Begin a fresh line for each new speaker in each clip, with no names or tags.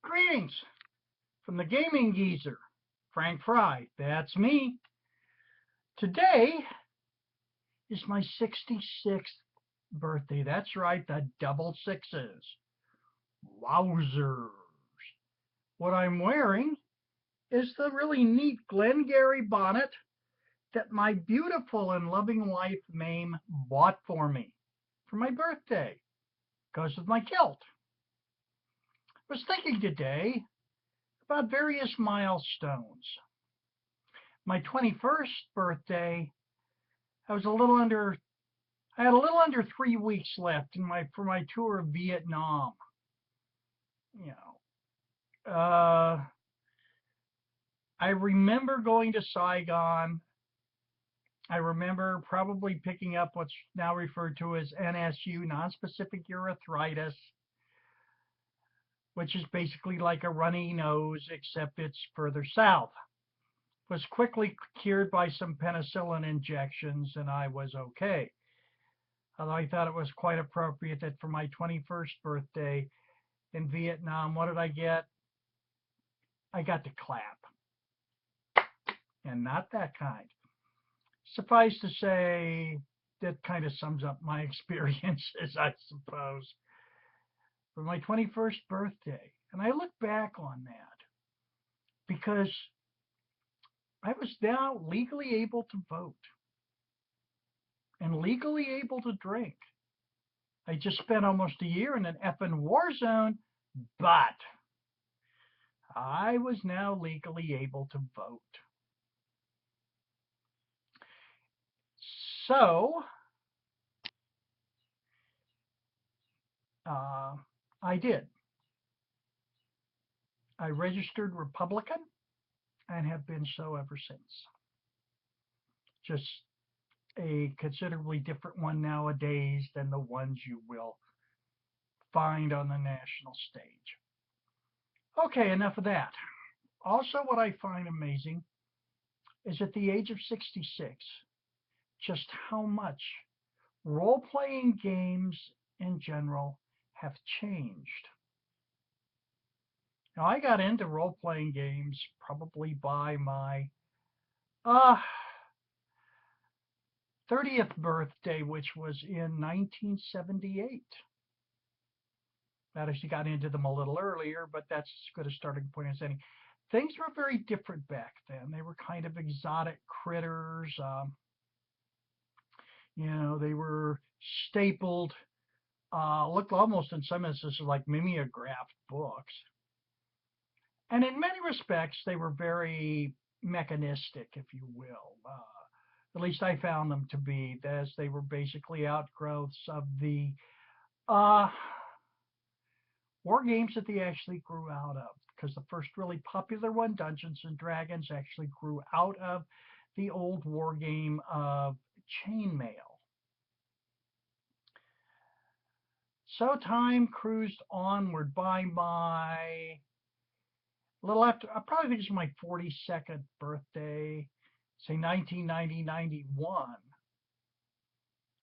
Greetings from the Gaming Geezer, Frank Fry. That's me. Today is my 66th birthday. That's right, the double sixes. Wowzers. What I'm wearing is the really neat Glengarry bonnet that my beautiful and loving wife, Mame, bought for me for my birthday. Goes with my kilt. I was thinking today about various milestones. My 21st birthday, I had a little under 3 weeks left for my tour of Vietnam. I remember going to Saigon. I remember probably picking up what's now referred to as NSU, nonspecific urethritis, which is basically like a runny nose, except it's further south. Was quickly cured by some penicillin injections, and I was okay. Although I thought it was quite appropriate that for my 21st birthday in Vietnam, what did I get? I got to clap. And not that kind. Suffice to say, that kind of sums up my experiences, I suppose. For my 21st birthday. And I look back on that because I was now legally able to vote and legally able to drink. I just spent almost a year in an effing war zone, but I was now legally able to vote. So, I did. I registered Republican and have been so ever since. Just a considerably different one nowadays than the ones you will find on the national stage. Okay, enough of that. Also, what I find amazing is at the age of 66, just how much role-playing games in general have changed. Now, I got into role-playing games probably by my 30th birthday, which was in 1978. That actually got into them a little earlier, but that's as good a starting point as any. Things were very different back then. They were kind of exotic critters. They were stapled, looked almost in some instances like mimeographed books. And in many respects, they were very mechanistic, if you will. At least I found them to be, as they were basically outgrowths of the war games that they actually grew out of. Because the first really popular one, Dungeons and Dragons, actually grew out of the old war game of chainmail. So time cruised onward by my little after, I probably think it's my 42nd birthday, say 1990, 91.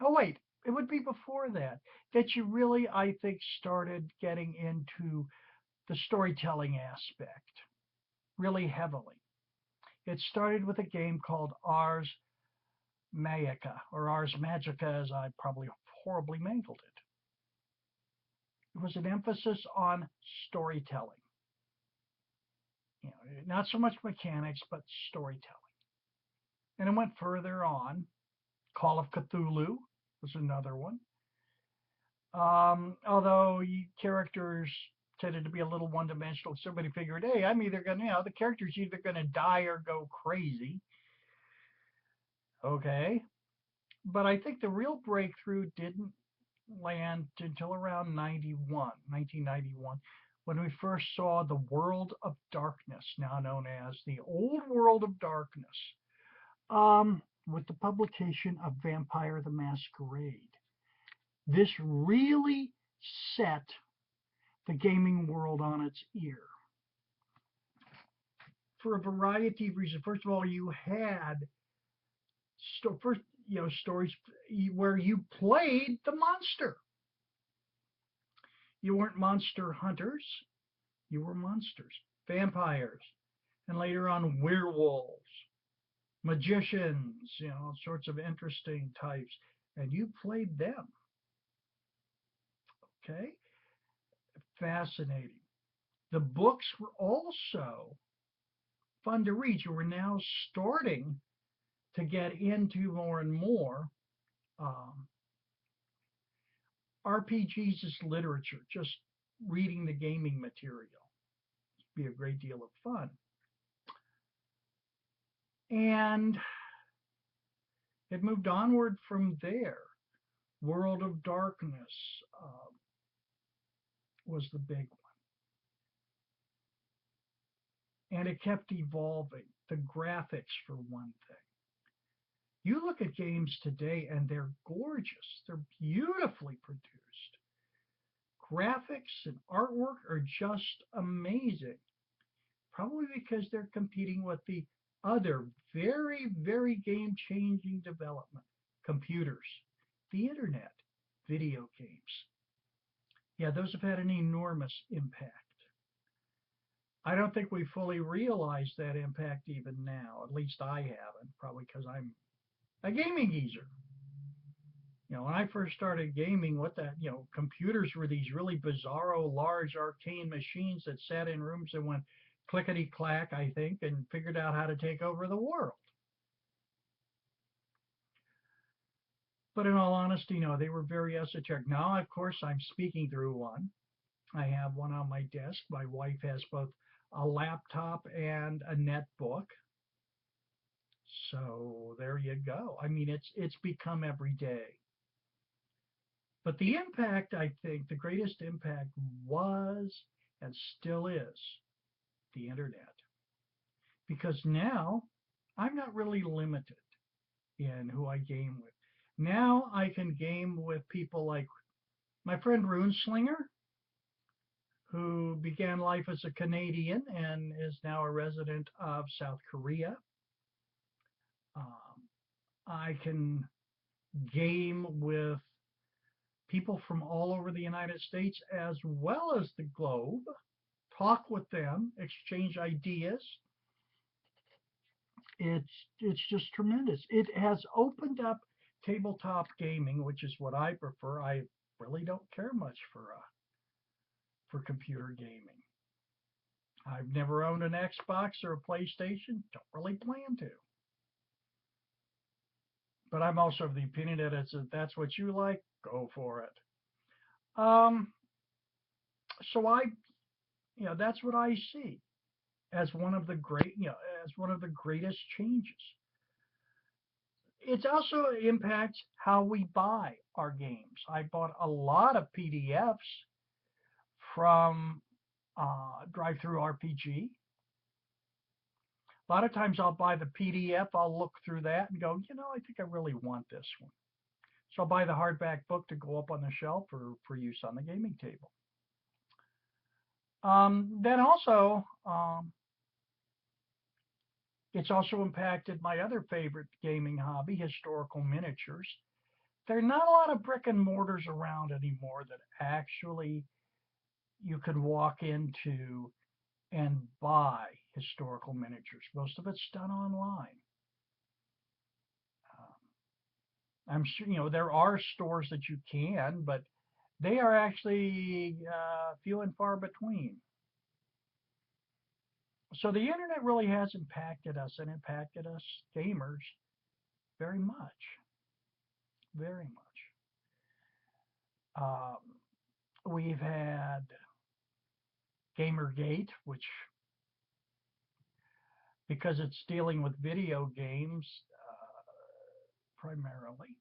Oh, wait, it would be before that you really, I think, started getting into the storytelling aspect really heavily. It started with a game called Ars Magica, or Ars Magica, as I probably horribly mangled it. It was an emphasis on storytelling. Not so much mechanics, but storytelling. And it went further on. Call of Cthulhu was another one. Although characters tended to be a little one-dimensional, somebody figured, hey, I'm either going to, the character's either going to die or go crazy. Okay. But I think the real breakthrough didn't land until around 1991, when we first saw the World of Darkness, now known as the Old World of Darkness, with the publication of Vampire the Masquerade. This really set the gaming world on its ear for a variety of reasons. First of all, you had stories where you played the monster. You weren't monster hunters. You were monsters, vampires, and later on werewolves, magicians, all sorts of interesting types, and you played them. Okay, fascinating. The books were also fun to read. You were now starting to get into more and more um, RPGs as literature, just reading the gaming material. It'd be a great deal of fun. And it moved onward from there. World of Darkness was the big one. And it kept evolving. The graphics, for one thing. You look at games today and they're gorgeous. They're beautifully produced. Graphics and artwork are just amazing. Probably because they're competing with the other very, very game-changing development, computers, the internet, video games. Yeah, those have had an enormous impact. I don't think we fully realize that impact even now. At least I haven't, probably because I'm a gaming geezer. When I first started gaming, computers were these really bizarro, large, arcane machines that sat in rooms and went clickety-clack, I think, and figured out how to take over the world. But in all honesty, no, they were very esoteric. Now, of course, I'm speaking through one. I have one on my desk. My wife has both a laptop and a netbook. So there you go. I mean, it's become every day. But the impact, I think, the greatest impact was and still is the internet. Because now I'm not really limited in who I game with. Now I can game with people like my friend Runeslinger, who began life as a Canadian and is now a resident of South Korea. I can game with people from all over the United States as well as the globe, talk with them, exchange ideas. It's just tremendous. It has opened up tabletop gaming, which is what I prefer. I really don't care much for computer gaming. I've never owned an Xbox or a PlayStation. Don't really plan to. But I'm also of the opinion that if that's what you like, go for it. So that's what I see as one of the greatest changes. It also impacts how we buy our games. I bought a lot of PDFs from Drive-Thru RPG. A lot of times I'll buy the PDF, I'll look through that and go, I think I really want this one. So I'll buy the hardback book to go up on the shelf for use on the gaming table. Then also, it's also impacted my other favorite gaming hobby, historical miniatures. There are not a lot of brick and mortars around anymore that actually you can walk into and buy historical miniatures. Most of it's done online. I'm sure, there are stores that you can, but they are actually few and far between. So the internet really has impacted us and impacted us gamers very much. Very much. We've had Gamergate, which, because it's dealing with video games primarily,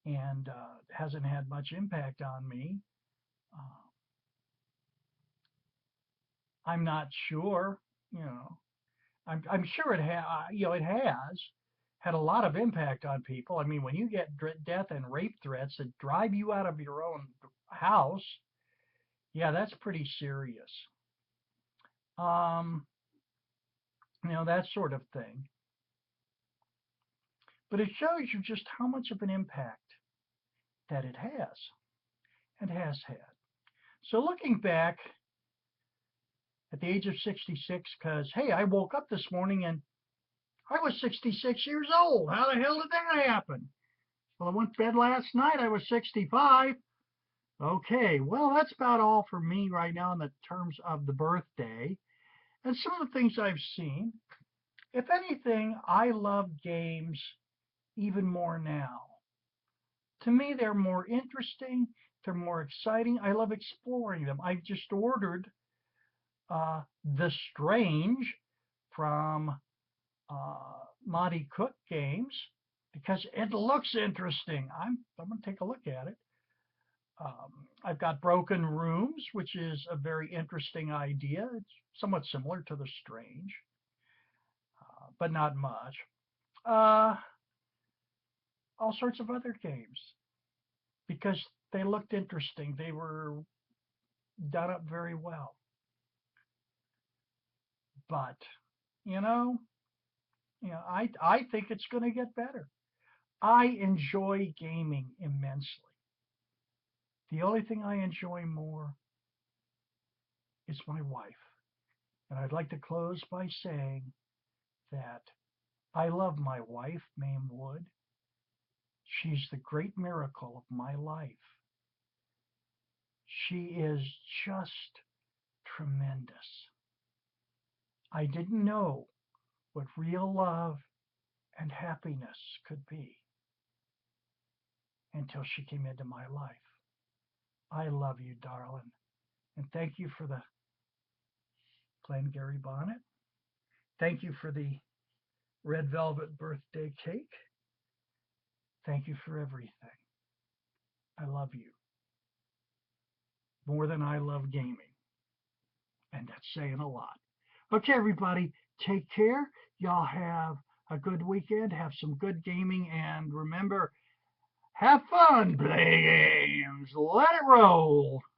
and hasn't had much impact on me. I'm not sure, I'm sure it has had a lot of impact on people. I mean, when you get death and rape threats that drive you out of your own house, yeah, that's pretty serious. That sort of thing. But it shows you just how much of an impact that it has and has had. So looking back at the age of 66, because, hey, I woke up this morning and I was 66 years old. How the hell did that happen? Well, I went to bed last night. I was 65. Okay, well, that's about all for me right now in the terms of the birthday and some of the things I've seen. If anything, I love games even more now. To me, they're more interesting. They're more exciting. I love exploring them. I just ordered The Strange from Monty Cook Games because it looks interesting. I'm going to take a look at it. I've got Broken Rooms, which is a very interesting idea. It's somewhat similar to The Strange, but not much. All sorts of other games because they looked interesting. They were done up very well. But you know, I think it's going to get better. I enjoy gaming immensely. The only thing I enjoy more is my wife. And I'd like to close by saying that I love my wife, Mame Wood. She's the great miracle of my life. She is just tremendous. I didn't know what real love and happiness could be until she came into my life. I love you, darling. And thank you for the Glengarry bonnet. Thank you for the red velvet birthday cake. Thank you for everything. I love you more than I love gaming. And that's saying a lot. Okay, everybody, take care. Y'all have a good weekend. Have some good gaming. And remember, have fun, play games, let it roll.